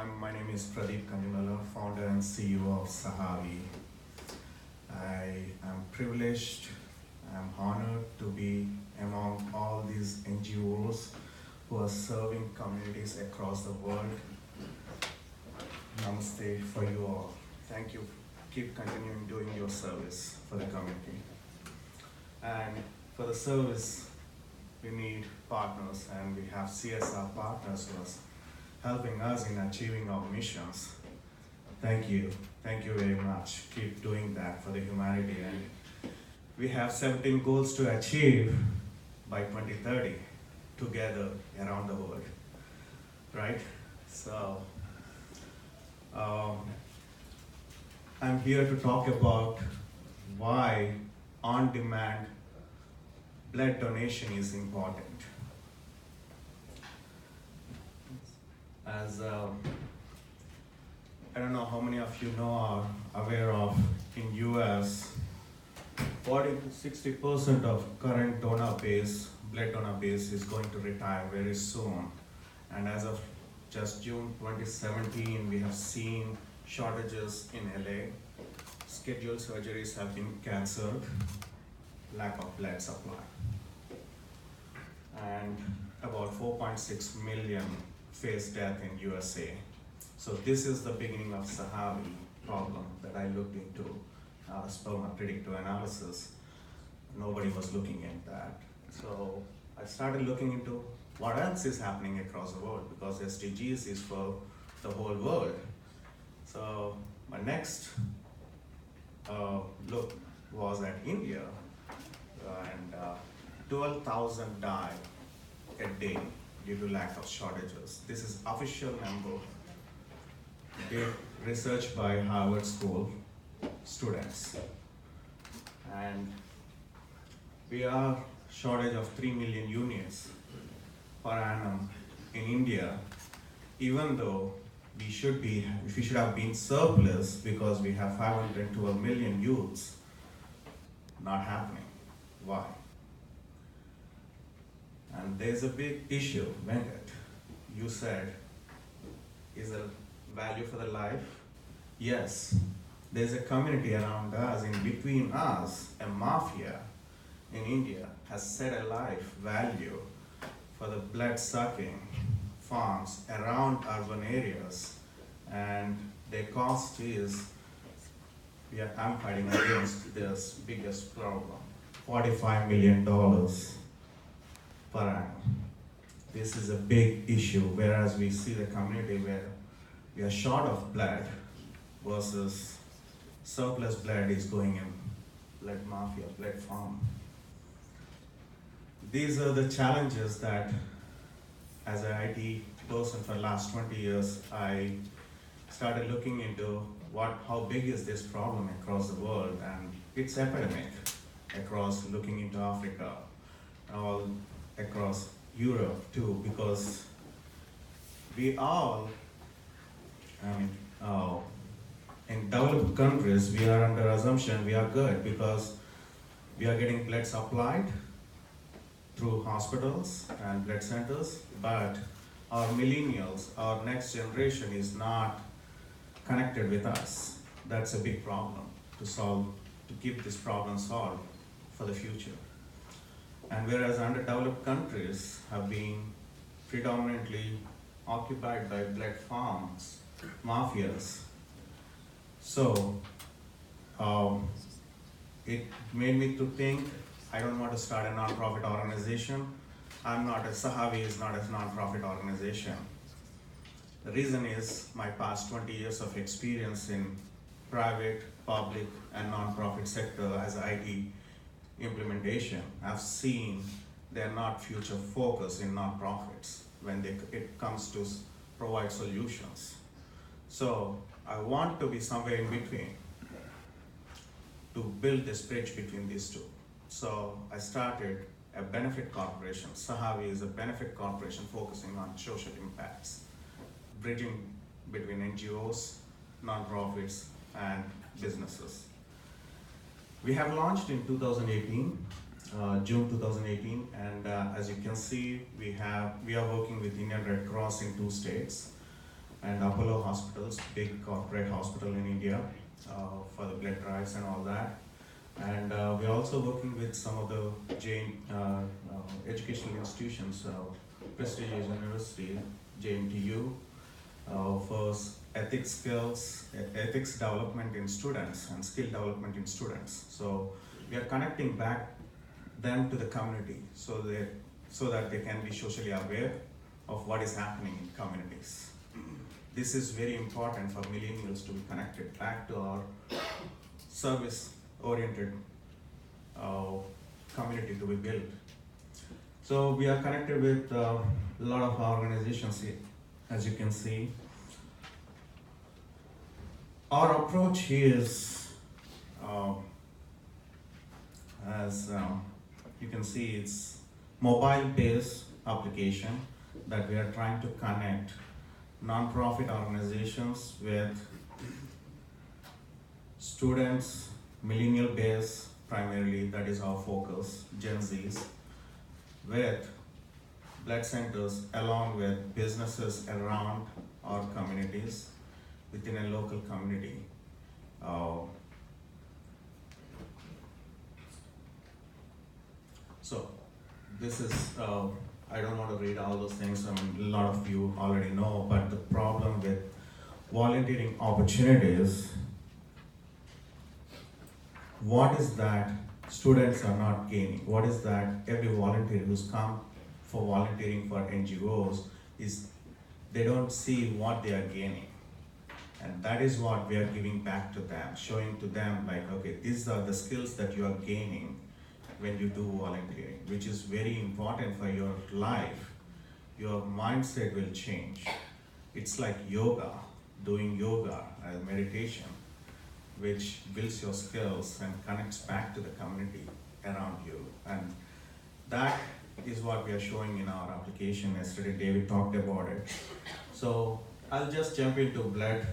My name is Pradeep Kanjimala, founder and CEO of SAHAVE. I am privileged, I'm honored to be among all these NGOs who are serving communities across the world. Namaste for you all. Thank you. Keep continuing doing your service for the community. And for the service, we need partners, and we have CSR partners who are helping us in achieving our missions. Thank you very much. Keep doing that for the humanity. And we have 17 goals to achieve by 2030 together around the world, right? So, I'm here to talk about why on-demand blood donation is important. As I don't know how many of you know or aware of, in US, 40 to 60% of current blood donor base is going to retire very soon. And as of just June 2017, we have seen shortages in LA. Scheduled surgeries have been canceled, lack of blood supply. And about 4.6 million face death in USA. So this is the beginning of SAHAVE problem that I looked into, sperma predictive analysis. Nobody was looking at that. So I started looking into what else is happening across the world, because SDGs is for the whole world. So my next look was at India, and 12,000 die a day due to lack of shortages. This is official number, research by Harvard School students. And we are shortage of 3 million units per annum in India, even though we should have been surplus because we have 512 million youths. Not happening. Why? And there's a big issue, Venkat. You said, is there value for the life? Yes. There's a community around us, in between us, a mafia in India has set a life value for the blood-sucking farms around urban areas, and their cost is, I'm fighting against this biggest problem, $45 million per annum. This is a big issue, whereas we see the community where we are short of blood versus surplus blood is going in blood mafia, blood farm. These are the challenges that, as an IT person for the last 20 years, I started looking into how big is this problem across the world, and it's epidemic across, looking into Africa, all across Europe too, because we all, in developed countries, we are under assumption we are good because we are getting blood supplied through hospitals and blood centers, but our millennials, our next generation is not connected with us. That's a big problem to solve, to keep this problem solved for the future. And whereas underdeveloped countries have been predominantly occupied by blood farms, mafias. So it made me to think, I don't want to start a non-profit organization. SAHAVE is not a non-profit organization. The reason is my past 20 years of experience in private, public, and non-profit sector as IT implementation. I've seen they're not future focused in non-profits when it comes to provide solutions. So I want to be somewhere in between to build this bridge between these two. So I started a benefit corporation. SAHAVE is a benefit corporation focusing on social impacts, bridging between NGOs, non-profits, and businesses. We have launched in 2018, June 2018, and as you can see, we are working with Indian Red Cross in 2 states, and Apollo hospitals, big corporate hospital in India, for the blood drives and all that. And we're also working with some of the Jain educational institutions, prestigious university, JNTU, for ethics skills, ethics development in students and skill development in students. So we are connecting back them to the community so that they can be socially aware of what is happening in communities. This is very important for millennials to be connected back to our service-oriented community to be built. So we are connected with a lot of organizations here, as you can see. Our approach is, as you can see, it's mobile-based application that we are trying to connect non-profit organizations with students, millennial-based primarily, that is our focus, Gen Zs, with blood centers along with businesses around our communities within a local community. So this is, I don't want to read all those things, I mean, a lot of you already know, but the problem with volunteering opportunities, what is that students are not gaining? What is that every volunteer who's come for volunteering for NGOs is they don't see what they are gaining. And that is what we are giving back to them, showing to them like, okay, these are the skills that you are gaining when you do volunteering, which is very important for your life. Your mindset will change. It's like yoga, doing yoga as meditation, which builds your skills and connects back to the community around you. And that is what we are showing in our application. Yesterday, David talked about it. So I'll just jump into blood.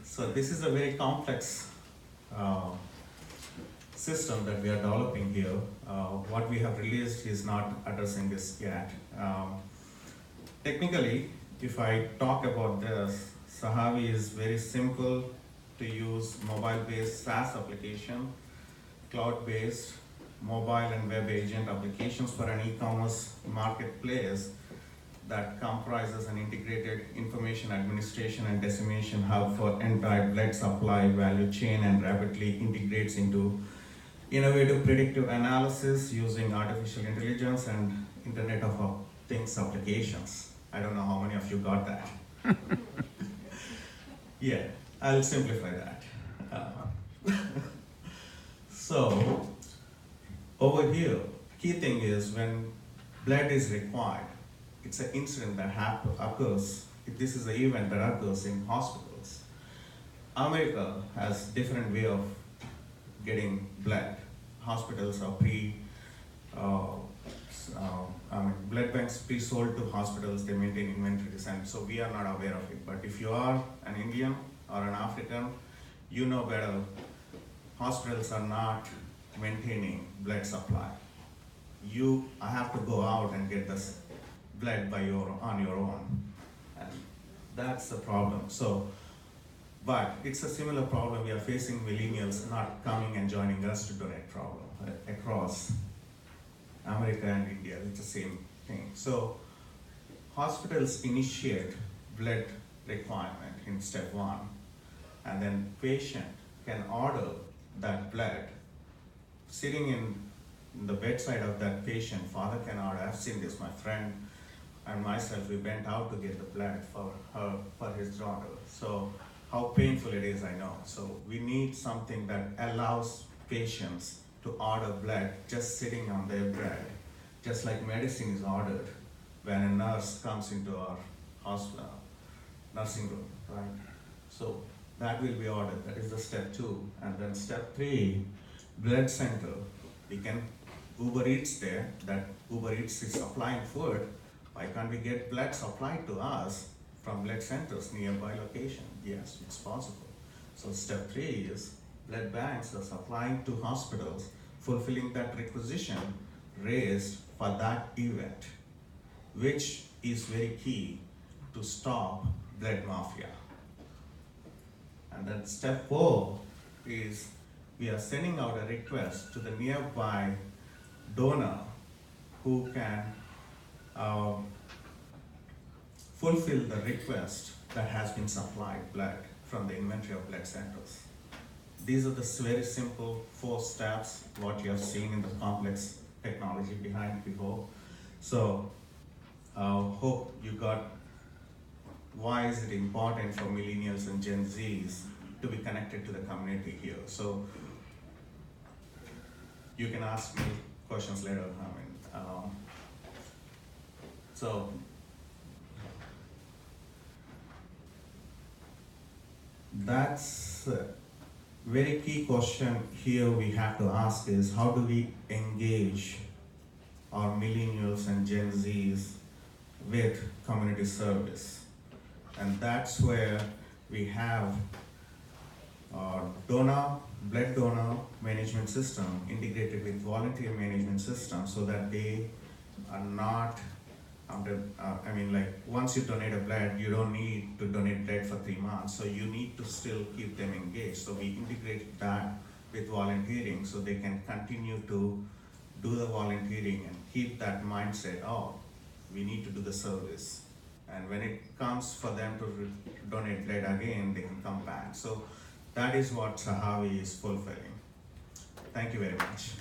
So this is a very complex system that we are developing here. What we have released is not addressing this yet. Technically, if I talk about this, SAHAVE is very simple to use, mobile-based SaaS application, cloud-based mobile and web agent applications for an e-commerce marketplace that comprises an integrated information administration and dissemination hub for entire blood supply value chain and rapidly integrates into innovative predictive analysis using artificial intelligence and Internet of Things applications. I don't know how many of you got that. Yeah, I'll simplify that. So, over here, key thing is when blood is required, it's an incident that occurs. This is an event that occurs in hospitals. America has different way of getting blood. Hospitals are blood banks pre-sold to hospitals, they maintain inventories, and so we are not aware of it. But if you are an Indian or an African, you know better. Hospitals are not maintaining blood supply. I have to go out and get this blood on your own, and that's the problem. So, but it's a similar problem we are facing, millennials not coming and joining us to donate problem across America and India. It's the same thing. So hospitals initiate blood requirement in step 1, and then patient can order that blood. Sitting in the bedside of that patient, father can order. I've seen this, my friend and myself, we went out to get the blood for his daughter. So how painful it is, I know. So we need something that allows patients to order blood just sitting on their bed, just like medicine is ordered when a nurse comes into our hospital, nursing room, right? So that will be ordered. That is the step 2. And then step 3, blood center. We can Uber Eats there. That Uber Eats is supplying food. Why can't we get blood supplied to us from blood centers nearby location? Yes, it's possible. So step 3 is blood banks are supplying to hospitals, fulfilling that requisition raised for that event, which is very key to stop blood mafia. And then step 4 is we are sending out a request to the nearby donor who can fulfill the request that has been supplied blood from the inventory of blood centers. These are the very simple 4 steps, what you have seen in the complex technology behind before. So, hope you got why is it important for millennials and Gen Zs to be connected to the community here. So, you can ask me questions later. So, that's a very key question here we have to ask is how do we engage our millennials and Gen Zs with community service? And that's where we have our blood donor management system integrated with volunteer management system so that they are not once you donate a blood, you don't need to donate blood for 3 months, so you need to still keep them engaged. So we integrate that with volunteering so they can continue to do the volunteering and keep that mindset, oh, we need to do the service. And when it comes for them to donate blood again, they can come back. So that is what SAHAVE is fulfilling. Thank you very much.